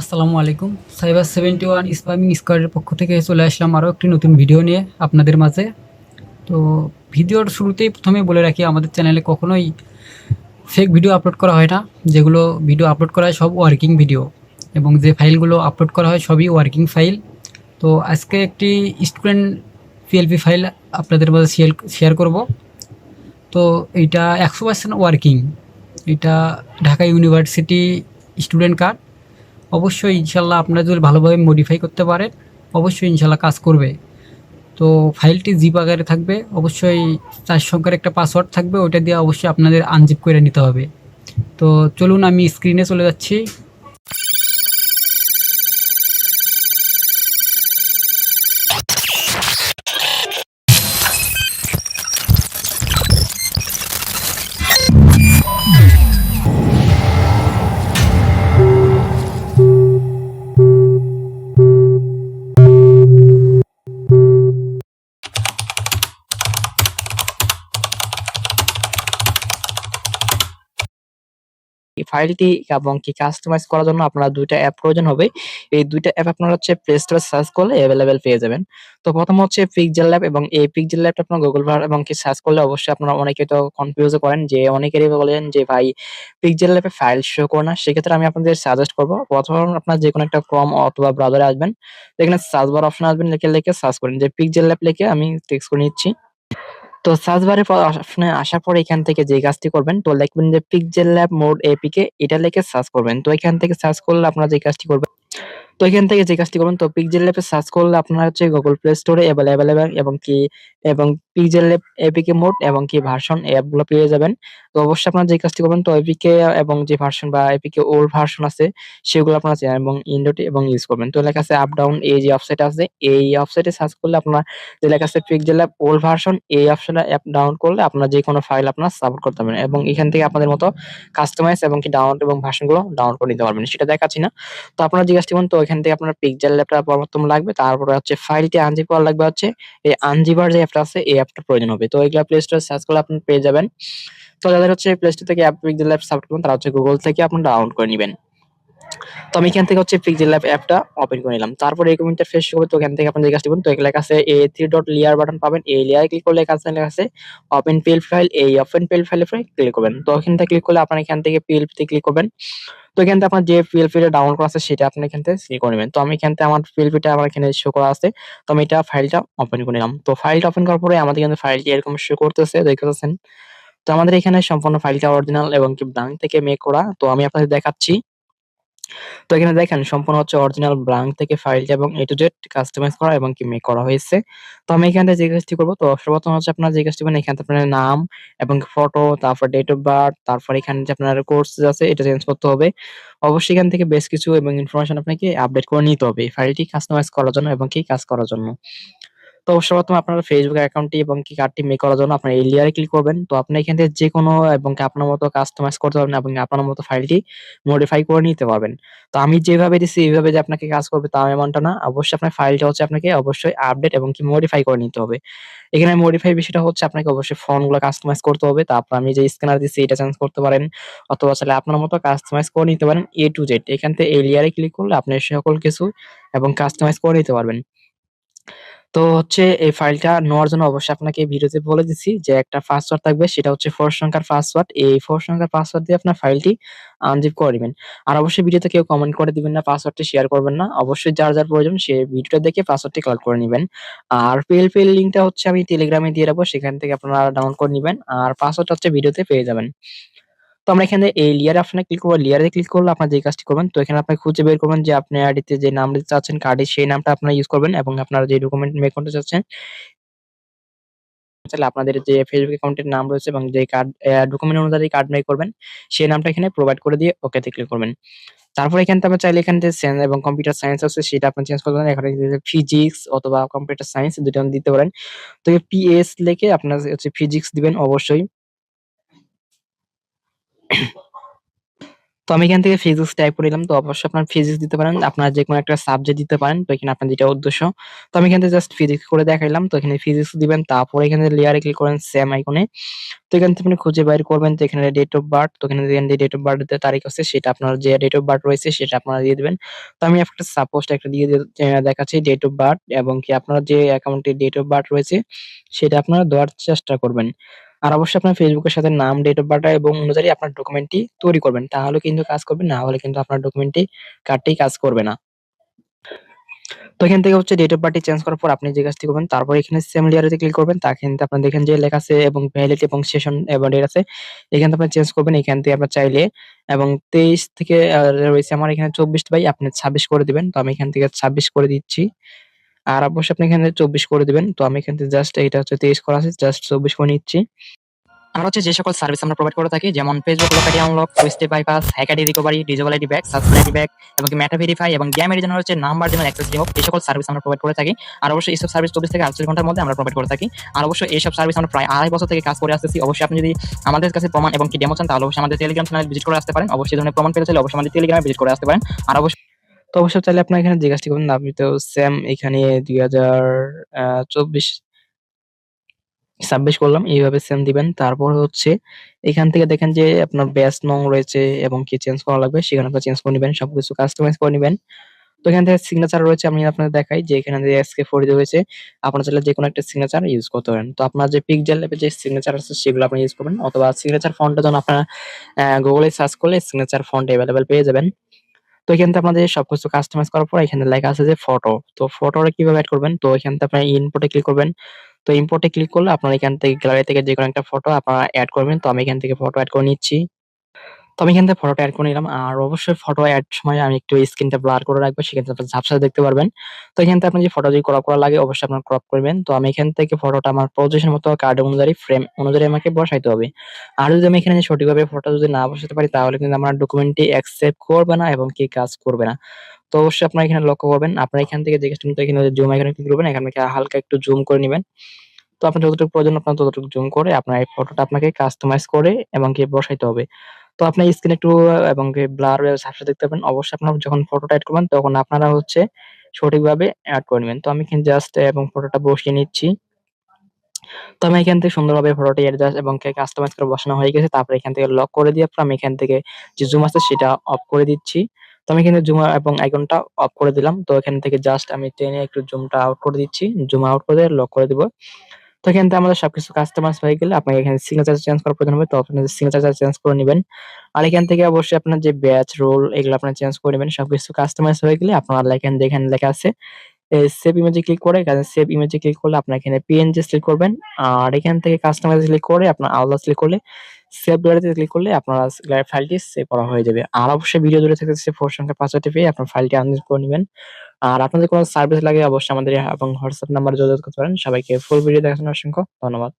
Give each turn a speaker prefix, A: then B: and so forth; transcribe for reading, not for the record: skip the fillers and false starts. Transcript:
A: আসসালামু আলাইকুম। Cyber 71 spamming স্কোয়াডের পক্ষ থেকে চলে আসলাম আরও একটি নতুন ভিডিও নিয়ে আপনাদের মাঝে। তো ভিডিওর শুরুতেই প্রথমে বলে রাখি, আমাদের চ্যানেলে কখনোই ফেক ভিডিও আপলোড করা হয় না। যেগুলো ভিডিও আপলোড করা হয় সব ওয়ার্কিং ভিডিও, এবং যে ফাইলগুলো আপলোড করা হয় সবই ওয়ার্কিং ফাইল। তো আজকে একটি স্টুডেন্ট পিএলপি ফাইল আপনাদের মাঝে শেয়ার করব। তো এইটা 100% ওয়ার্কিং। এটা ঢাকা ইউনিভার্সিটি স্টুডেন্ট কার্ড। অবশ্যই ইনশাল্লাহ আপনারা যদি ভালোভাবে মডিফাই করতে পারেন, অবশ্যই ইনশাল্লাহ কাজ করবে। তো ফাইলটি জিপ আকারে থাকবে, অবশ্যই 4 সংখ্যার একটা পাসওয়ার্ড থাকবে, ওইটা দিয়ে অবশ্যই আপনাদের আনজিপ করে নিতে হবে। তো চলুন আমি স্ক্রিনে চলে যাচ্ছি।
B: এই ফাইলটি এবং কি কাস্টমাইজ করার জন্য আপনার ২ টা অ্যাপ প্রয়োজন হবে। এই ২ টা অ্যাপ আপনারা হচ্ছে প্লে স্টোরে সার্চ করলে এভেইলেবল পেয়ে যাবেন। তো প্রথম হচ্ছে পিক্সেল ল্যাব, এবং এই পিক্সেল ল্যাবটা আপনার গুগল বার এবং কি সার্চ করলে অবশ্যই আপনারা অনেকে তো কনফিউজ করেন, যে অনেকেরই বলেন যে ভাই পিক্সেল ল্যাবে ফাইল শো করে না। সেক্ষেত্রে আমি আপনাদের সাজেস্ট করব, প্রথম আপনার যেকোনো একটা ক্রোম অথবা ব্রাউজারে আসবেন। এখানে সার্চ বার অপশন আসবেন, লিখে সার্চ করেন যে পিক্সেল ল্যাব লিখে আমি টেক্সট করে নিচ্ছি। তো সার্চ বারে অপশনে আসার পরে এখান থেকে যে কাজটি করবেন, তো লিখবেন যে পিক্সেল ল্যাব মোড এপিকে, এটা লিখে সার্চ করবেন। তো এখান থেকে সার্চ করলে আপনারা যে কাজটি করবেন, তো এখান থেকে যে কাজটি করবেন, তো পিক্সেল ল্যাবে সার্চ করলে আপনারা হচ্ছে গুগল প্লে স্টোরে এভেইলেবল এবং পিক্সেল ল্যাব এপিকে মোড এবং কি ভার্সন এই অ্যাপগুলো পেয়ে যাবেন। তো অবশ্যই আপনারা যে কাজটি করবেন, তো এপিকে এবং যে ভার্সন বা এপিকে ওল্ড ভার্সন আছে সেগুলো আপনারা চেনেন এবং ইন্ডোটি এবং ইউজ করবেন। তো লেখা আছে আপ ডাউন, এই যে অফসেট আছে এই অফসেটে সার্চ করলে আপনারা যে লেখা আছে পিক্সেল ল্যাব ওল্ড ভার্সন, এই অপশনে অ্যাপ ডাউনলোড করলে আপনারা যেকোনো ফাইল আপনারা সাপোর্ট করতে পারবেন এবং এখান থেকে আপনাদের মতো কাস্টমাইজ এবং কি ডাউনলোড এবং ভার্সনগুলো ডাউনলোড করে নিতে পারবেন। সেটা দেখাচ্ছি না। তো আপনারা জিজ্ঞাসা করবেন, তো এখান থেকে আপনার পিক্সেল ল্যাবটা প্রথম লাগবে, তারপরে হচ্ছে ফাইলটি আনজিপ করা লাগবে, হচ্ছে এই আনজিপার যে অ্যাপটা আছে এই অ্যাপটা প্রয়োজন হবে। তো এগুলা প্লে স্টোরে সার্চ করলে আপনি পেয়ে যাবেন। তো যাদের হচ্ছে প্লে স্টোর থেকে অ্যাপ পিক্সেল ল্যাব সাপোর্ট করবেন, তারা হচ্ছে গুগল থেকে আপনি ডাউনলোড করে নিবেন। তো আমি এখান থেকে হচ্ছে পিক্সেল ল্যাব অ্যাপটা ওপেন করে নিলাম। তারপরে এরকম ইন্টারফেস হবে। তো এখান থেকে আপনি যে কাজটি করবেন, তো এখানে লেখা আছে থ্রি ডট লেয়ার বাটন পাবেন। এই লেয়ারে ক্লিক করলে লেখা আছে ওপেন পিএল ফাইল। এই ওপেন পিএল ফাইলের উপরে ক্লিক করবেন। তো এখান থেকে ক্লিক করলে আপনারা এখান থেকে পিএলপি তে ক্লিক করবেন। তো এখান থেকে আপনার যে পিএলপি টা ডাউনলোড করা আছে সেটা আপনি এখান থেকে সিলেক্ট করে নেবেন। তো আমি এখান থেকে আমার পিএলপি টা আমার এখানে শো করা আছে। তো আমি এটা ফাইলটা ওপেন করে নিলাম। তো ফাইলটা ওপেন করার পরে আমাদের কিন্তু ফাইলটি এরকম শো করতেছে, দেখতে পাচ্ছেন। তো আমাদের এখানে সম্পূর্ণ ফাইলটা অরিজিনাল এবং কি ব্ল্যাঙ্ক থেকে মেক করা। তো আমি আপনাদের দেখাচ্ছি। তো এখানে দেখেন সম্পূর্ণ হচ্ছে অরিজিনাল ব্ল্যাঙ্ক থেকে ফাইলটা এবং A to Z কাস্টমাইজ করা এবং কি মেক করা হয়েছে। তো আমি এখান থেকে যে কাজটি করব, তো সর্বপ্রথম হচ্ছে আপনারা যে কাজটি করবেন, এখান থেকে আপনার নাম এবং ফটো, তারপর ডেট অফ বার্থ, তারপর এখানে যে আপনার কোর্স আছে এটা চেঞ্জ করতে হবে। অবশ্যই এখান থেকে বেশ কিছু এবং ইনফরমেশন আপনাকে আপডেট করে নিতে হবে এই ফাইলটি কাস্টমাইজ করার জন্য এবং কি কাজ করার জন্য। তো সর্বপ্রথম আপনার Facebook অ্যাকাউন্টটি এবং কি কার্ডটি মেক করার জন্য আপনার এই লেয়ারে ক্লিক করবেন। তো আপনি এখান থেকে যেকোনো এবং কি আপনার মতো কাস্টমাইজ করতে পারবেন এবং আপনার মতো ফাইলটি মডিফাই করে নিতে পারবেন। তো আমি যেভাবে দিছি এভাবে যে আপনাকে কাজ করবে তা এমনটা না। অবশ্যই আপনার ফাইলটা হচ্ছে আপনাকে অবশ্যই আপডেট এবং কি মডিফাই করে নিতে হবে। এখানে মডিফাই বিষয়টা হচ্ছে আপনাকে অবশ্যই ফন্টগুলো কাস্টমাইজ করতে হবে। তারপর আমি যে স্ক্যানার দিচ্ছি এটা চেঞ্জ করতে পারেন, অথবা চাইলে আপনার মতো কাস্টমাইজ করে নিতে পারেন A to Z। এখান থেকে এই লেয়ারে ক্লিক করলে আপনি সকল কিছু এবং কাস্টমাইজ করে নিতে পারবেন। তো হচ্ছে এই ফাইলটা নেওয়ার জন্য অবশ্যই আপনাকে ভিডিওতে বলে দিচ্ছি যে একটা পাসওয়ার্ড থাকবে, সেটা হচ্ছে 4 সংখ্যার পাসওয়ার্ড। এই 4 সংখ্যার পাসওয়ার্ড দিয়ে আপনার ফাইলটি আনজিপ করে নিবেন। আর অবশ্যই ভিডিওতে কেউ কমেন্ট করে দিবেন না, পাসওয়ার্ডটি শেয়ার করবেন না। অবশ্যই যার প্রয়োজন সে ভিডিওটা দেখে পাসওয়ার্ডটি কালেক্ট করে নিবেন। আর পিএলপি এর লিংকটা হচ্ছে আমি টেলিগ্রামে দিয়ে রাখবো, সেখান থেকে আপনারা ডাউনলোড করে নিবেন। আর পাসওয়ার্ডটা হচ্ছে ভিডিওতে পেয়ে যাবেন। তো আমরা এখানে এই লেয়ারে অপশনে ক্লিক করব। লেয়ারে ক্লিক করলে আপনারা যে কাজটি করবেন, তো এখানে আপনি খুঁজে বের করবেন যে আপনি আইডিতে যে নাম দিতে চাচ্ছেন কার্ডে, সেই নামটা আপনারা ইউজ করবেন এবং আপনারা যে ডকুমেন্ট মেক করতে চাচ্ছেন, চাইলে আপনাদের যে Facebook অ্যাকাউন্টের নাম রয়েছে এবং যে কার্ড ডকুমেন্ট অনুযায়ী কার্ড মেক করবেন, সেই নামটা এখানে প্রোভাইড করে দিয়ে ওকে তে ক্লিক করবেন। তারপরে এখান থেকে আপনারা চাইলে এখান থেকে সায়েন্স এবং কম্পিউটার সায়েন্স আছে সেটা আপনি চেঞ্জ করতে পারেন। এখানে ফিজিক্স অথবা কম্পিউটার সায়েন্স ২ টা দিতে পারেন। তো পিএস লিখে আপনার হচ্ছে ফিজিক্স দিবেন অবশ্যই। তো আমি এখান থেকে ফিজিক্স টাইপ করে দিলাম। তো অবশ্যই আপনার ফিজিক্স দিতে পারেন। আপনার যেকোনো একটা সাবজেক্ট দিতে পারেন। তো এখানে আপনার যেটা উদ্দেশ্য। তো আমি এখান থেকে জাস্ট ফিজিক্স করে দেখাইলাম। তো এখানে ফিজিক্স দিবেন। তারপরে এখানে লেয়ারে ক্লিক করেন সেম আইকনে। তো এখান থেকে আপনি খুঁজে বাইর করবেন। তো এখানে ডেট অফ বার্থ। তো এখানে দেখেন যে ডেট অফ বার্থ এর তারিখ আছে সেটা আপনার যে ডেট অফ বার্থ রয়েছে সেটা আপনারা দিয়ে দিবেন। তো আমি একটা সাপোজ একটা দিয়ে দেখাচ্ছি ডেট অফ বার্থ এবং কি আপনার যে অ্যাকাউন্টে ডেট অফ বার্থ রয়েছে সেটা আপনারা দেওয়ার চেষ্টা করবেন। আর অবশ্যই আপনার ফেসবুকের সাথে নাম, ডেট অফ বার্থ এবং অনুযায়ী আপনার ডকুমেন্টটি তৈরি করবেন। তাহলে কিন্তু কাজ করবে, না হলে কিন্তু আপনার ডকুমেন্টটি কার্ডটি কাজ করবে না। তো এখান থেকে হচ্ছে ডেট অফ বার্থ চেঞ্জ করার পর আপনি যে কাজটি করবেন তারপর এখানে সেম লেয়ারে ক্লিক করবেন। তা কিন্তু আপনারা দেখেন যে লেখা আছে এবং ভ্যালিডিটি এবং সেশন এবং ডেট আছে। এখান থেকে আপনারা চেঞ্জ করবেন। এখান থেকে আপনারা চাইলে এবং 23 থেকে রয়েছে আমার এখানে 24 ভাই আপনি 26 করে দিবেন। তো আমি এখান থেকে 26 করে দিচ্ছি। আর অবশ্যই আপনি এখানে 24 করে দিবেন। তো আমি এখান থেকে জাস্ট এটা হচ্ছে 23 করা আছে, জাস্ট 24 করে নিচ্ছি। আর হচ্ছে যে সকল সার্ভিস আমরা প্রোভাইড করে থাকি যেমন Facebook lock ID unlock, two step bypass, hack ID recovery, disable ID back, suspend ID back এবং মেটা ভেরিফাই এবং গেম আইডি জন্য হচ্ছে নাম্বার জন্য অ্যাক্সেস রিমুভ, এই সকল সার্ভিস আমরা প্রোভাইড করে থাকি। আর অবশ্যই এইসব সার্ভিস 24 থেকে 48 ঘন্টার মধ্যে আমরা প্রোভাইড করে থাকি। আর অবশ্যই এইসব সার্ভিস আমরা প্রায় 2.5 বছর থেকে কাজ করে আসতেছি। অবশ্যই আপনি যদি আমাদের কাছে প্রমাণ এবং কি ডেমো চান তাহলে অবশ্যই আমাদের টেলিগ্রাম চ্যানেল ভিজিট করে আসতে পারেন। অবশ্যই এই ধরনের প্রমাণ পেতে চাইলে অবশ্যই আমাদের টেলিগ্রামে ভিজিট করে আসতে পারেন। আর অবশ্যই চাইলে আপনারা এখানে যে কাজটি করবেন আপনি তো সেম এখানে 2024 26 করলাম। এইভাবে সেম দিবেন। তারপর হচ্ছে এখান থেকে দেখেন যে আপনার ব্যাচ নং রয়েছে এবং কি চেঞ্জ করা লাগবে সেখানে আপনারা চেঞ্জ করে নিবেন। সবকিছু কাস্টমাইজ করে নিবেন। তো এখান থেকে সিগনেচার রয়েছে আমি আপনাদের দেখাই যে এখানে যে SK4 রয়েছে আপনারা চাইলে যেকোনো একটা সিগনেচার ইউজ করতে পারেন। তো আপনার যে পিক্সেল ল্যাবে যে সিগনেচার আছে সেগুলো আপনি ইউজ করবেন অথবা সিগনেচার ফন্টের জন্য আপনারা গুগলে সার্চ করলে সিগনেচার ফন্ট এভেইলেবল পেয়ে যাবেন। তো এখান থেকে আপনাদের সবকিছু কাস্টমাইজ করার পর এখানে লেখা আছে যে ফটো। তো ফটোটা কিভাবে এড করবেন? তো এখান থেকে আপনারা ইম্পোর্ট এ ক্লিক করবেন। তো ইম্পোর্ট এ ক্লিক করলে আপনারা এখান থেকে গ্যালারি থেকে যেকোনো একটা ফটো আপনারা এড করবেন। তো আমি এখান থেকে ফটো এড করে নিচ্ছি। তো আমি এখান থেকে ফটোটা এড করে নিলাম। আর অবশ্যই ফটো এড সময় আমি একটু স্ক্রিনটা ব্লার করে রাখবো। সেক্ষেত্রে আপনারা ঝাপসা দেখতে পারবেন। তো এখান থেকে আপনি যে ফটো যদি ক্রপ করা লাগে অবশ্যই আপনারা ক্রপ করবেন। তো আমি এখান থেকে ফটোটা আমার পজিশন মতো কার্ড অনুযায়ী ফ্রেম অনুযায়ী আমাকে বসাইতে হবে। আর যদি আমি এখানে সঠিকভাবে ফটো যদি না বসাতে পারি তাহলে কিন্তু আমার ডকুমেন্টটি অ্যাকসেপ্ট করবে না এবং কি কাজ করবে না। তো অবশ্যই আপনারা এখানে লক্ষ্য করবেন। আপনারা এখান থেকে যে কাজটা এখানে জুম আইকনে ক্লিক করবেন। এখান থেকে হালকা একটু জুম করে নিবেন। তো আপনার যতটুকু প্রয়োজন আপনার ততটুকু জুম করে আপনার এই ফটোটা আপনাকে কাস্টমাইজ করে এবং কি বসাইতে হবে। তো আপনার স্ক্রিন একটু এবং কি ব্লার হয়ে ঝাপসা দেখতে পাবেন। অবশ্যই আপনারা যখন ফটোটা এড করবেন তখন আপনারা হচ্ছে সঠিকভাবে এড করে নিবেন। তো আমি এখানে জাস্ট এবং ফটোটা বসিয়ে নিচ্ছি। তো আমি এখান থেকে সুন্দরভাবে ফটোটি অ্যাডজাস্ট এবং কাস্টমাইজ করে বসানো হয়ে গেছে। তারপরে এখান থেকে লক করে দিয়ে আমি এখান থেকে যে জুম আছে সেটা অফ করে দিচ্ছি। তো আমি এখানে জুম এবং আইকনটা অফ করে দিলাম। তো এখান থেকে জাস্ট আমি টেনে একটু জুমটা আউট করে দিচ্ছি। জুম আউট করে দিয়ে লক করে দিব। তো এখান থেকে আমাদের সবকিছু কাস্টমাইজ হয়ে গেলে আপনাকে এখানে সিগনেচার চেঞ্জ করার প্রয়োজন হবে। তো আপনার সিগনেচারটা চেঞ্জ করে নিবেন। আর এখান থেকে অবশ্যই আপনার যে ব্যাচ, রোল এগুলো আপনারা চেঞ্জ করে নিবেন। সবকিছু কাস্টমাইজ হয়ে গেলে আপনারা এখানে লেখা আছে সেভ ইমেজে ক্লিক করে এখানে সেভ ইমেজে ক্লিক করলে আপনার এখানে PNG সিলেক্ট করবেন। আর এখান থেকে কাস্টমাইজ ক্লিক করে আপনার আলাদা সিলেক্ট করলে সেভ গ্যালারিতে ক্লিক করলে আপনার ফাইলটি সেভ করা হয়ে যাবে। আর অবশ্যই ভিডিও জুড়ে থাকতেছে 4 সংখ্যার পাসওয়ার্ডটি পেয়ে আপনার ফাইলটি আনলিস্ট করে নিবেন। আর আপনাদের কোনো সার্ভিস লাগে অবশ্যই আমাদের এবং হোয়াটসঅ্যাপ নাম্বারে যোগাযোগ করতে পারেন। সবাইকে ফুল ভিডিও দেখার জন্য অসংখ্য ধন্যবাদ।